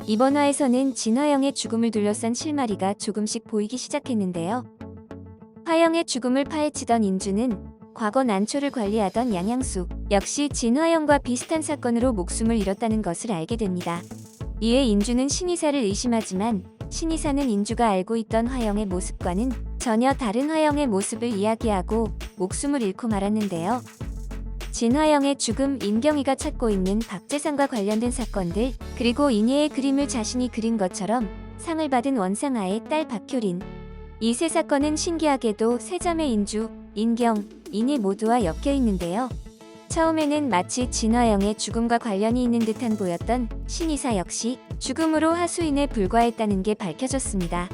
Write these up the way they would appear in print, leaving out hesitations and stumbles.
이번 화에서는 진화영의 죽음을 둘러싼 실마리가 조금씩 보이기 시작했는데요. 화영의 죽음을 파헤치던 인주는 과거 난초를 관리하던 양양숙 역시 진화영과 비슷한 사건으로 목숨을 잃었다는 것을 알게 됩니다. 이에 인주는 신의사를 의심하지만 신의사는 인주가 알고 있던 화영의 모습과는 전혀 다른 화영의 모습을 이야기하고 목숨을 잃고 말았는데요. 진화영의 죽음, 인경이가 찾고 있는 박재상과 관련된 사건들, 그리고 인예의 그림을 자신이 그린 것처럼 상을 받은 원상아의 딸 박효린. 이 세 사건은 신기하게도 세자매 인주, 인경, 인예 모두와 엮여 있는데요. 처음에는 마치 진화영의 죽음과 관련이 있는 듯한 보였던 신의사 역시 죽음으로 하수인에 불과했다는 게 밝혀졌습니다.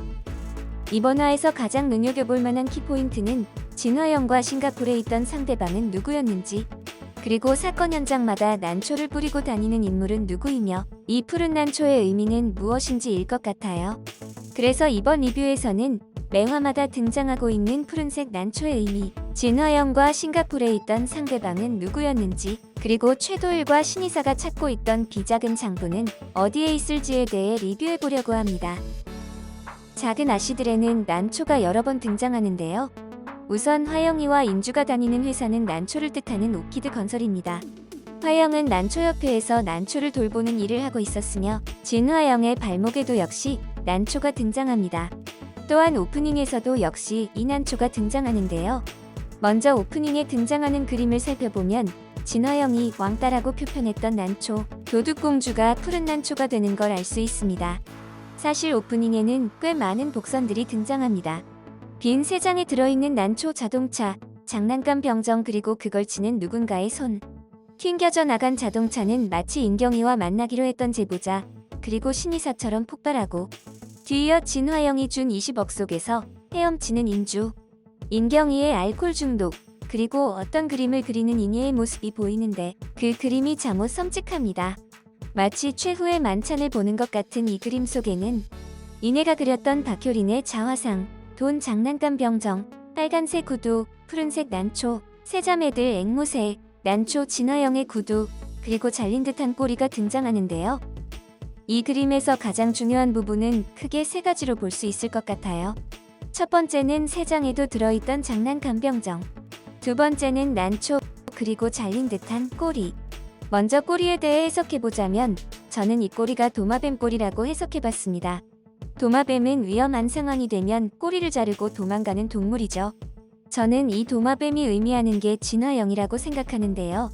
이번 화에서 가장 눈여겨볼 만한 키포인트는 진화영과 싱가포르에 있던 상대방은 누구였는지, 그리고 사건 현장마다 난초를 뿌리고 다니는 인물은 누구이며 이 푸른 난초의 의미는 무엇인지일 것 같아요. 그래서 이번 리뷰에서는 매화마다 등장하고 있는 푸른색 난초의 의미, 진화영과 싱가포르에 있던 상대방은 누구였는지, 그리고 최도일과 신의사가 찾고 있던 비자금 장부는 어디에 있을지에 대해 리뷰해보려고 합니다. 작은 아씨들에는 난초가 여러 번 등장하는데요. 우선 화영이와 인주가 다니는 회사는 난초를 뜻하는 오키드 건설입니다. 화영은 난초협회에서 난초를 돌보는 일을 하고 있었으며 진화영의 발목에도 역시 난초가 등장합니다. 또한 오프닝에서도 역시 이 난초가 등장하는데요. 먼저 오프닝에 등장하는 그림을 살펴보면 진화영이 왕따라고 표현했던 난초, 도둑공주가 푸른 난초가 되는 걸 알 수 있습니다. 사실 오프닝에는 꽤 많은 복선들이 등장합니다. 빈 세 장에 들어있는 난초 자동차, 장난감 병정, 그리고 그걸 치는 누군가의 손. 튕겨져 나간 자동차는 마치 인경이와 만나기로 했던 제보자, 그리고 신의사처럼 폭발하고, 뒤이어 진화영이 준 20억 속에서 헤엄치는 인주, 인경이의 알코올 중독, 그리고 어떤 그림을 그리는 인예의 모습이 보이는데 그 그림이 잠옷 섬찟합니다. 마치 최후의 만찬을 보는 것 같은 이 그림 속에는 인예가 그렸던 박효린의 자화상, 돈, 장난감 병정, 빨간색 구두, 푸른색 난초, 세자매들 앵무새, 난초, 진화영의 구두, 그리고 잘린 듯한 꼬리가 등장하는데요. 이 그림에서 가장 중요한 부분은 크게 세 가지로 볼 수 있을 것 같아요. 첫 번째는 세 장에도 들어있던 장난감 병정. 두 번째는 난초, 그리고 잘린 듯한 꼬리. 먼저 꼬리에 대해 해석해보자면 저는 이 꼬리가 도마뱀 꼬리라고 해석해봤습니다. 도마뱀은 위험한 상황이 되면 꼬리를 자르고 도망가는 동물이죠. 저는 이 도마뱀이 의미하는 게 진화영이라고 생각하는데요.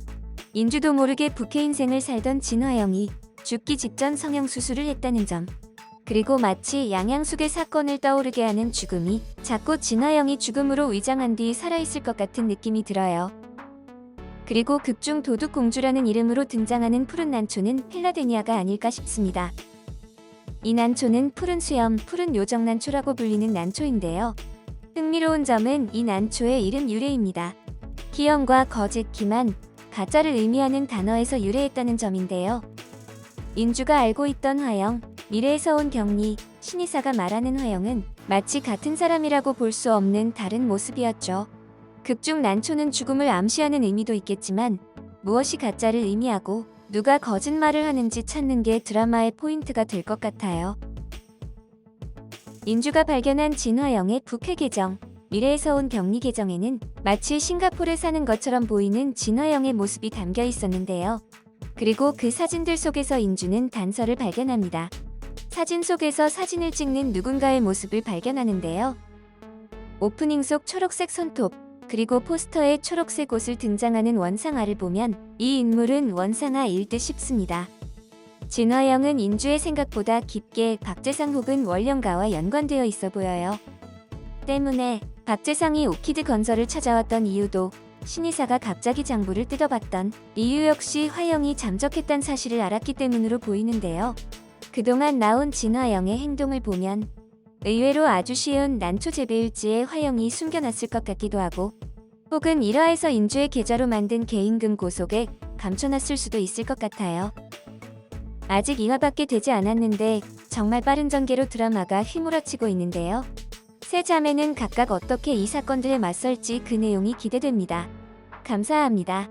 인주도 모르게 부캐 인생을 살던 진화영이 죽기 직전 성형수술을 했다는 점, 그리고 마치 양양숙의 사건을 떠오르게 하는 죽음이 자꾸 진화영이 죽음으로 위장한 뒤 살아있을 것 같은 느낌이 들어요. 그리고 극중 도둑공주라는 이름으로 등장하는 푸른 난초는 필라데니아가 아닐까 싶습니다. 이 난초는 푸른 수염, 푸른 요정난초라고 불리는 난초인데요. 흥미로운 점은 이 난초의 이름 유래입니다. 기염과 거짓, 기만, 가짜를 의미하는 단어에서 유래했다는 점인데요. 인주가 알고 있던 화영, 미래에서 온 경리, 신의사가 말하는 화영은 마치 같은 사람이라고 볼 수 없는 다른 모습이었죠. 극중 난초는 죽음을 암시하는 의미도 있겠지만 무엇이 가짜를 의미하고 누가 거짓말을 하는지 찾는 게 드라마의 포인트가 될 것 같아요. 인주가 발견한 진화영의 부캐 계정, 미래에서 온 경리 계정에는 마치 싱가포르에 사는 것처럼 보이는 진화영의 모습이 담겨 있었는데요. 그리고 그 사진들 속에서 인주는 단서를 발견합니다. 사진 속에서 사진을 찍는 누군가의 모습을 발견하는데요. 오프닝 속 초록색 손톱, 그리고 포스터에 초록색 옷을 등장하는 원상아를 보면 이 인물은 원상아일 듯 싶습니다. 진화영은 인주의 생각보다 깊게 박재상 혹은 원령가와 연관되어 있어 보여요. 때문에 박재상이 오키드 건설을 찾아왔던 이유도 신의사가 갑자기 장부를 뜯어봤던 이유 역시 화영이 잠적했다는 사실을 알았기 때문으로 보이는데요. 그동안 나온 진화영의 행동을 보면 의외로 아주 쉬운 난초 재배일지에 화영이 숨겨놨을 것 같기도 하고, 혹은 1화에서 인주의 계좌로 만든 개인금 고속에 감춰놨을 수도 있을 것 같아요. 아직 2화밖에 되지 않았는데 정말 빠른 전개로 드라마가 휘몰아치고 있는데요. 세 자매는 각각 어떻게 이 사건들에 맞설지 그 내용이 기대됩니다. 감사합니다.